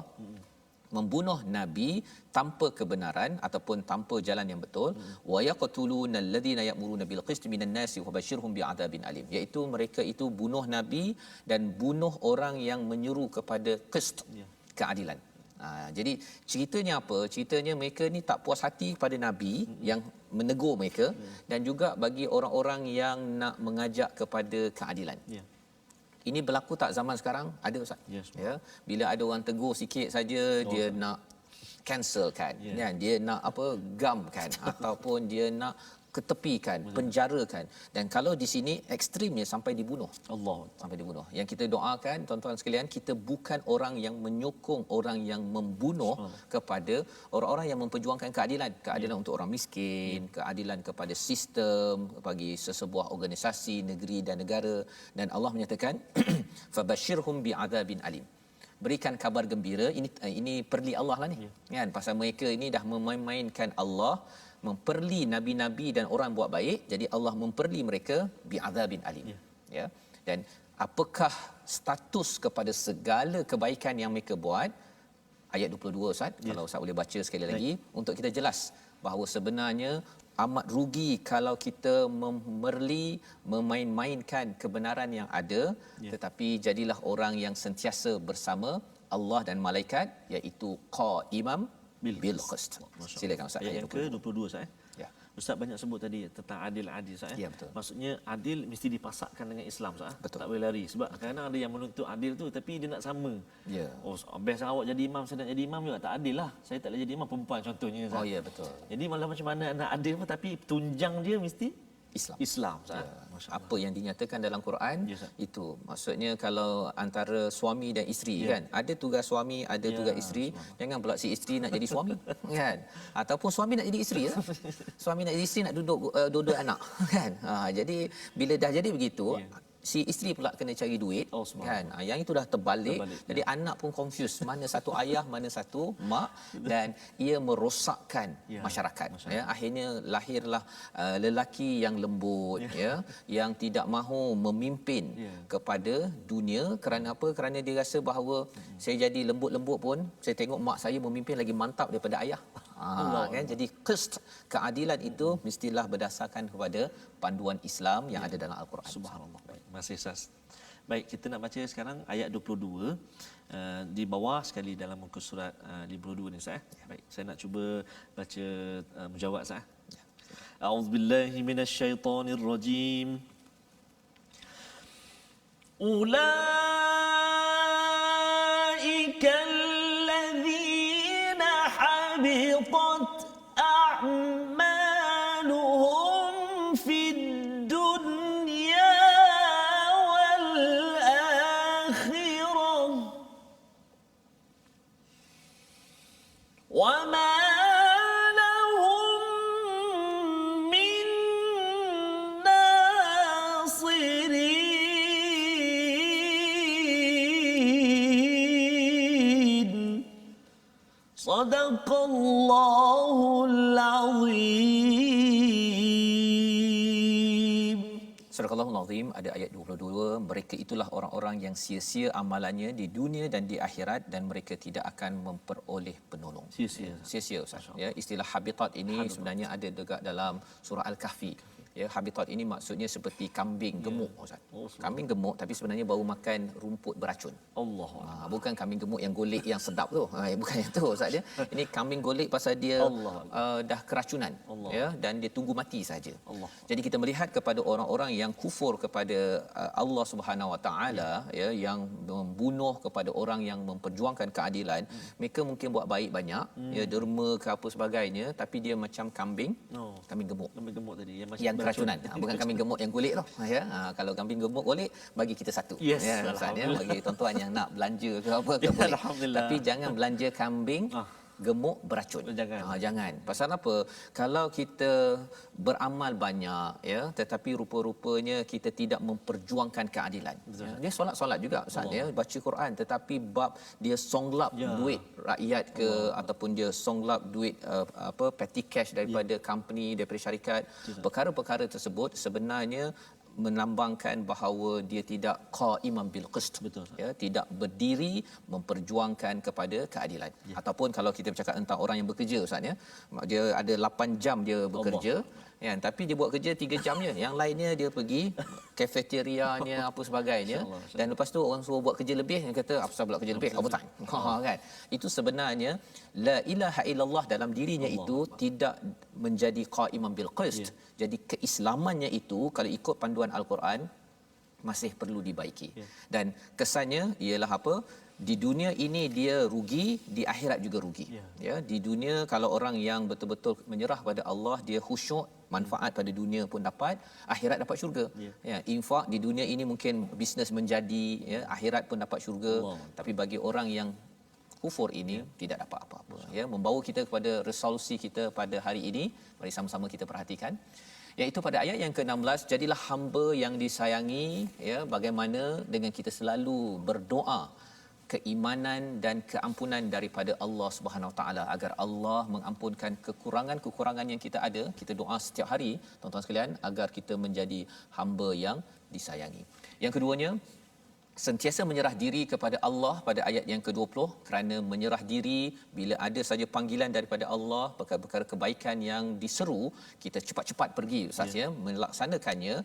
membunuh nabi tanpa kebenaran ataupun tanpa jalan yang betul. Wa yaqtuluna alladhina ya'muruna bil qist minan nasi wa bashirhum bi'adzabin alim, iaitu mereka itu bunuh nabi dan bunuh orang yang menyeru kepada qist, keadilan. Jadi ceritanya apa? Ceritanya mereka ni tak puas hati kepada nabi yang menegur mereka, dan juga bagi orang-orang yang nak mengajak kepada keadilan. Ini berlaku tak zaman sekarang? Ada, Ustaz. Ya, bila ada orang tegur sikit saja dia nak cancelkan, kan? Dia nak apa, gamkan ataupun dia nak ketepikan, penjarakan. Dan kalau di sini ekstrimnya sampai dibunuh. Allah. Sampai dibunuh. Yang kita doakan tuan-tuan sekalian, kita bukan orang yang menyokong orang yang membunuh kepada orang-orang yang memperjuangkan keadilan untuk orang miskin, keadilan kepada sistem, bagi sesebuah organisasi, negeri dan negara. Dan Allah menyatakan fabashirhum bi'adzabin alim. Berikan kabar gembira. Ini perli Allah lah ni, kan? Pasal mereka ini dah memain-mainkan Allah, memperli nabi-nabi dan orang buat baik, jadi Allah memperli mereka bi'adzabin alim. Ya. Dan apakah status kepada segala kebaikan yang mereka buat? Ayat 22 Ustaz, kalau Ustaz boleh baca sekali lagi untuk kita jelas bahawa sebenarnya amat rugi kalau kita memerli, memain-mainkan kebenaran yang ada, tetapi jadilah orang yang sentiasa bersama Allah dan malaikat, iaitu qaimam bil qist. Silakan Ustaz. Ayat yang ke-22 Ustaz. Ya. Ustaz banyak sebut tadi tentang adil Ustaz. Ya, betul. Maksudnya adil mesti dipasakkan dengan Islam Ustaz. Betul. Tak boleh lari sebab kadang-kadang ada yang menuntut adil tu tapi dia nak sama. Ya. Oh, best awak jadi imam, saya nak jadi imam juga, tak adil lah. Saya tak boleh jadi imam, perempuan contohnya Ustaz. Oh ya, betul. Jadi malah macam mana nak adil pun tapi tunjang dia mesti Islam. Ustaz. Apa yang dinyatakan dalam Quran, itu maksudnya kalau antara suami dan isteri, kan, ada tugas suami, ada tugas isteri. Jangan pula si isteri nak jadi suami, kan, ataupun suami nak jadi isteri lah. Suami nak jadi isteri, nak duduk anak, kan. Jadi bila dah jadi begitu, si isteri pula kena cari duit, kan. Yang itu dah terbalik. Jadi anak pun confused, mana satu ayah, mana satu mak, dan ia merosakkan masyarakat. Ya, akhirnya lahirlah lelaki yang lembut, yang tidak mahu memimpin kepada dunia. Kerana apa? Kerana dia rasa bahawa saya jadi lembut-lembut pun, saya tengok mak saya memimpin lagi mantap daripada ayah. Kan, jadi qist, keadilan itu mestilah berdasarkan kepada panduan Islam yang ada dalam Al-Quran. Subhanallah. Masih Ustaz. Baik, kita nak baca sekarang ayat 22 di bawah sekali dalam muka surat 52 ni Ustaz. Baik, saya nak cuba baca mujawab Ustaz. A'udzubillahi minasyaitonirrajim. Ulaika alladhina habitat a'maluhum fid dunya wal akhirah wa ma Sadaqallahul Azim. Surahul Azim ada ayat 22, mereka itulah orang-orang yang sia-sia amalannya di dunia dan di akhirat dan mereka tidak akan memperoleh penolong. Sia-sia Ustaz. Ya, istilah habitat ini sebenarnya ada dekat dalam surah Al-Kahfi. Ya, habitat ini maksudnya seperti kambing gemuk Ustaz. Kambing gemuk tapi sebenarnya baru makan rumput beracun. Allah. Bukan kambing gemuk yang golek yang sedap tu. Bukan yang tu Ustaz dia. Ini kambing golek pasal dia dah keracunan, ya, dan dia tunggu mati saja. Jadi kita melihat kepada orang-orang yang kufur kepada Allah Subhanahu Wa Taala, ya, yang membunuh kepada orang yang memperjuangkan keadilan, mereka mungkin buat baik banyak, ya, derma ke apa sebagainya, tapi dia macam kambing gemuk. Kambing gemuk tadi yang keracunan. Bukan kambing gemuk yang golek tau, ya. Kalau kambing gemuk golek, bagi kita satu. Ya, maksudnya bagi tuan-tuan yang nak belanja ke apa ke boleh. Tapi jangan belanja kambing gemuk beracun. Jangan. Pasal apa? Kalau kita beramal banyak, ya, tetapi rupa-rupanya kita tidak memperjuangkan keadilan. Ya, dia solat juga Ustaz, ya, baca Quran, tetapi bab dia songlap duit rakyat ke ataupun dia songlap duit petty cash daripada company, daripada syarikat. Perkara-perkara tersebut sebenarnya menambangkan bahawa dia tidak qaiman bil qist, ya, tidak berdiri memperjuangkan kepada keadilan. Ataupun kalau kita bercakap tentang orang yang bekerja Ustaz, ya, dia ada 8 jam dia bekerja, ya, tapi dia buat kerja 3 jam je, yang lainnya dia pergi kafeterianya apa sebagainya, dan lepas tu orang suruh buat kerja lebih, dia kata apa sebab buat kerja lebih, overtime. Kan, itu sebenarnya la ilaha illallah dalam dirinya itu tidak menjadi qaiman bil qist. Jadi keislamannya itu kalau ikut panduan Al-Quran masih perlu dibaiki. Dan kesannya ialah apa? di dunia ini dia rugi, di akhirat juga rugi. Ya, di dunia kalau orang yang betul-betul menyerah pada Allah, dia khusyuk, manfaat pada dunia pun dapat, akhirat dapat syurga. Ya, infak di dunia ini mungkin bisnes menjadi, ya, akhirat pun dapat syurga. Tapi bagi orang yang kufur ini tidak dapat apa-apa. Ya, membawa kita kepada resolusi kita pada hari ini, mari sama-sama kita perhatikan. Iaitu pada ayat yang ke-16, jadilah hamba yang disayangi, ya, bagaimana dengan kita selalu berdoa keimanan dan keampunan daripada Allah Subhanahu Wa Taala, agar Allah mengampunkan kekurangan-kekurangan yang kita ada. Kita doa setiap hari, tuan-tuan sekalian, agar kita menjadi hamba yang disayangi. Yang keduanya, sentiasa menyerah diri kepada Allah pada ayat yang ke-20, kerana menyerah diri bila ada saja panggilan daripada Allah, perkara-perkara kebaikan yang diseru, kita cepat-cepat pergi Ustaz, ya, melaksanakannya.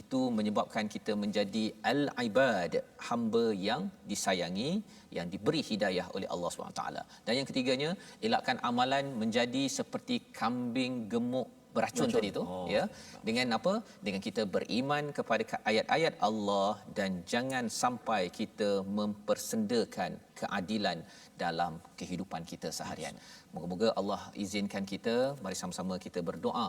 Itu menyebabkan kita menjadi al-ibad, hamba yang disayangi, yang diberi hidayah oleh Allah SWT. Dan yang ketiganya, elakkan amalan menjadi seperti kambing gemuk beracun tadi tu, ya, dengan apa? Dengan kita beriman kepada ayat-ayat Allah dan jangan sampai kita mempersendakan keadilan dalam kehidupan kita seharian. Moga-moga Allah izinkan kita, mari sama-sama kita berdoa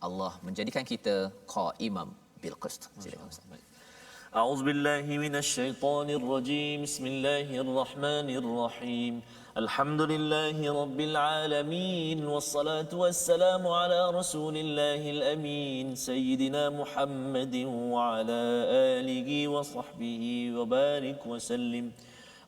Allah menjadikan kita qa'imam bil qist. Silakan Ustaz. أعوذ بالله من الشيطان الرجيم بسم الله الرحمن الرحيم الحمد لله رب العالمين والصلاة والسلام على رسول الله الأمين سيدنا محمد وعلى آله وصحبه وبارك وسلم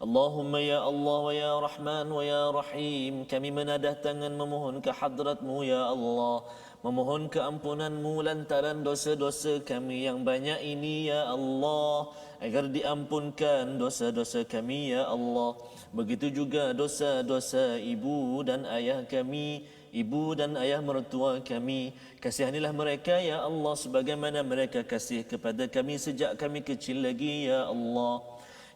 اللهم يا الله ويا رحمن ويا رحيم kami menadah tangan memohon ke hadratmu ya Allah, memohon keampunanmu lantaran dosa-dosa kami yang banyak ini ya Allah, agar diampunkan dosa-dosa kami ya Allah. Begitu juga dosa-dosa ibu dan ayah kami, ibu dan ayah mertua kami. Kasihanilah mereka ya Allah sebagaimana mereka kasih kepada kami sejak kami kecil lagi ya Allah.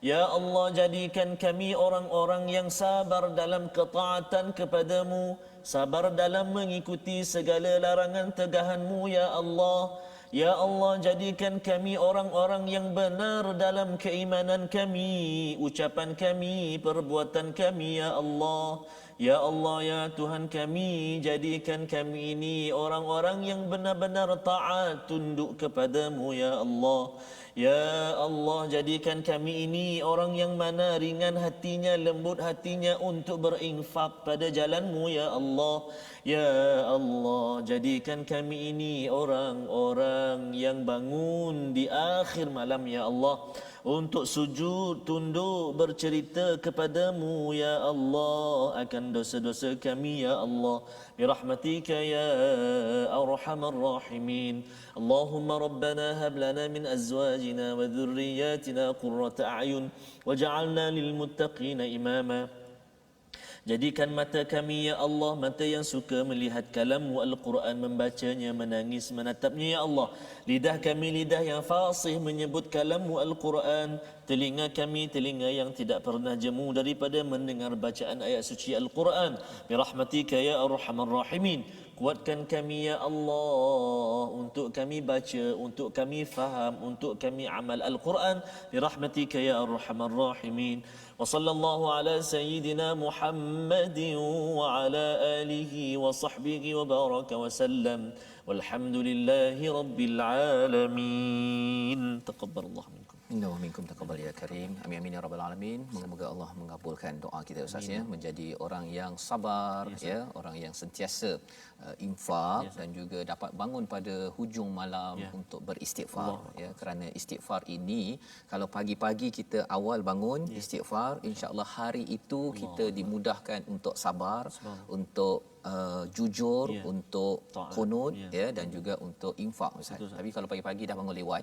Ya Allah, jadikan kami orang-orang yang sabar dalam ketaatan kepadamu, sabar dalam mengikuti segala larangan tegahan-Mu ya Allah. Ya Allah, jadikan kami orang-orang yang benar dalam keimanan kami, ucapan kami, perbuatan kami ya Allah. Ya Allah, ya Tuhan kami, jadikan kami ini orang-orang yang benar-benar taat tunduk kepadamu ya Allah. Ya Allah, jadikan kami ini orang yang mana ringan hatinya, lembut hatinya untuk berinfak pada jalan-Mu ya Allah. Ya Allah, jadikan kami ini orang-orang yang bangun di akhir malam ya Allah, untuk sujud, tunduk, bercerita kepadamu ya Allah akan dosa-dosa kami ya Allah. Birahmatika ya arhamar rahimin. Allahumma rabbana hab lana min azwajina wa dhurriyyatina qurrata a'yun waj'alna lil muttaqina imama. Jadikan mata kami ya Allah mata yang suka melihat kalam-Mu Al-Quran, membacanya, menangis, menatapnya ya Allah. Lidah kami lidah yang fasih menyebut kalam-Mu Al-Quran. Telinga kami telinga yang tidak pernah jemu daripada mendengar bacaan ayat suci Al-Quran. Birahmatika ya arhamar rahimin. Kuatkan kami ya Allah untuk kami baca, untuk kami faham, untuk kami amal Al-Quran. Birahmatika ya arhamar rahimin. Wa sallallahu ala sayyidina Muhammadin wa ala alihi wa sahbihi wa baraka wa sallam. Walhamdulillahi rabbil alamin. Taqabbalallahu minkum. Inna minkum taqabbal ya karim. Amin amin ya rabbal alamin. Moga-moga Allah mengabulkan doa kita Ustaz, ya, menjadi orang yang sabar, ya, orang yang sentiasa infak dan juga dapat bangun pada hujung malam untuk beristighfar, ya, kerana istighfar ini kalau pagi-pagi kita awal bangun istighfar, insya-Allah hari itu kita dimudahkan untuk sabar, untuk jujur, untuk qunut, ya, dan juga untuk infak Ustaz. Tapi kalau pagi-pagi dah bangun lewat,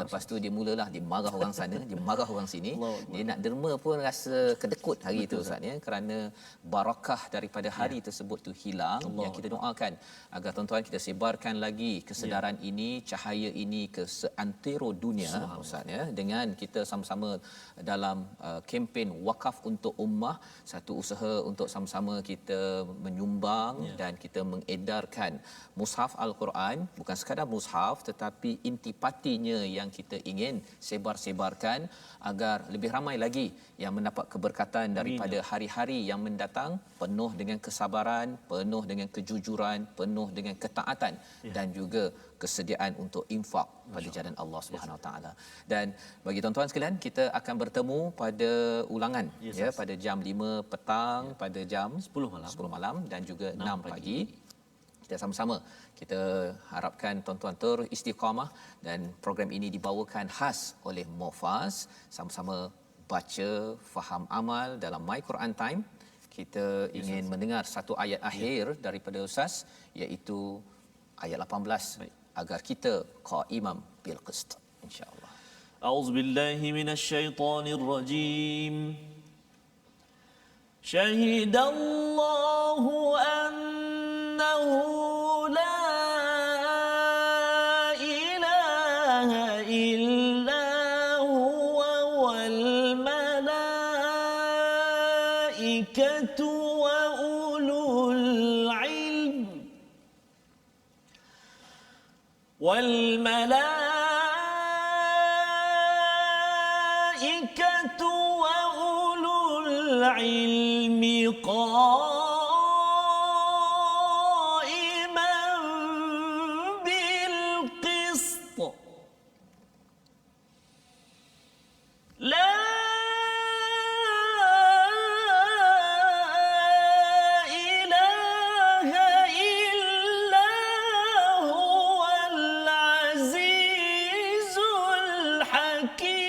lepas tu dia mulalah dia marah orang sana, dia marah orang sini, dia nak derma pun rasa kedekut hari itu Ustaz, ya, kerana barakah daripada hari tersebut tu hilang. Yang kita doakan agar tuan-tuan kita sebarkan lagi kesedaran ini, cahaya ini ke seantero dunia Ustaz, ya, dengan kita sama-sama dalam kempen wakaf untuk ummah, satu usaha untuk sama-sama kita menyumbang, dan kita mengedarkan mushaf Al-Quran, bukan sekadar mushaf tetapi intipatinya yang kita ingin sebar-sebarkan agar lebih ramai lagi yang mendapat keberkatan daripada hari-hari yang mendatang, penuh dengan kesabaran, penuh dengan kejujuran, penuh dengan ketaatan dan juga kesediaan untuk infak pada jalan Allah Subhanahu Wa Taala. Dan bagi tuan-tuan sekalian, kita akan bertemu pada ulangan pada jam 5 petang, pada jam 10 malam dan juga 6 pagi. Kita sama-sama kita harapkan tuan-tuan teristiqamah dan program ini dibawakan khas oleh Mufas, sama-sama baca, faham, amal dalam My Quran Time. Kita ingin mendengar satu ayat akhir daripada Ustaz, iaitu ayat 18. Agar kita qaimam bil qist, insya-Allah. A'udzubillahi minasyaitonirrajim. Syahidallahu annahu la ilaha illa huwa wal malaikatu wa ulul ilm والملائكة وأولو العلم قائما بالقسط لا إله إلا هو العزيز الحكيم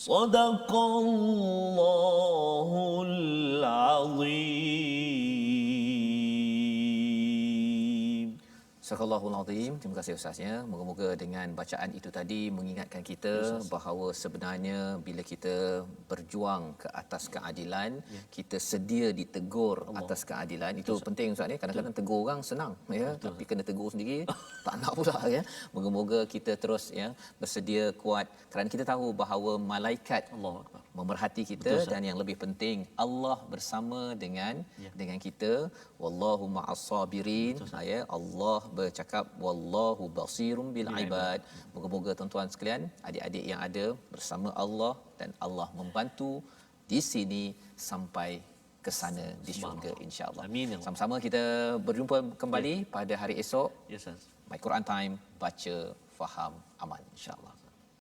صدق الله العظيم. Surahul Azim. Terima kasih Ustaznya. Moga-moga dengan bacaan itu tadi mengingatkan kita bahawa sebenarnya bila kita berjuang ke atas keadilan, kita sedia ditegur atas keadilan. Itu penting Ustaz ni. Kadang-kadang tegur orang senang ya, tapi kena tegur sendiri tak nak pula ya. Moga-moga kita terus ya bersedia kuat kerana kita tahu bahawa malaikat memerhati kita dan yang lebih penting Allah bersama dengan kita. Wallahu ma'as sabirin. Ya, Allah bercakap wallahu basirum bil ibad. Moga-moga tuan-tuan sekalian, adik-adik yang ada bersama Allah dan Allah membantu di sini sampai ke sana di syurga insya-Allah. Amin. Sama-sama kita berjumpa kembali pada hari esok. Yes, My Quran Time, baca, faham, amal insya-Allah.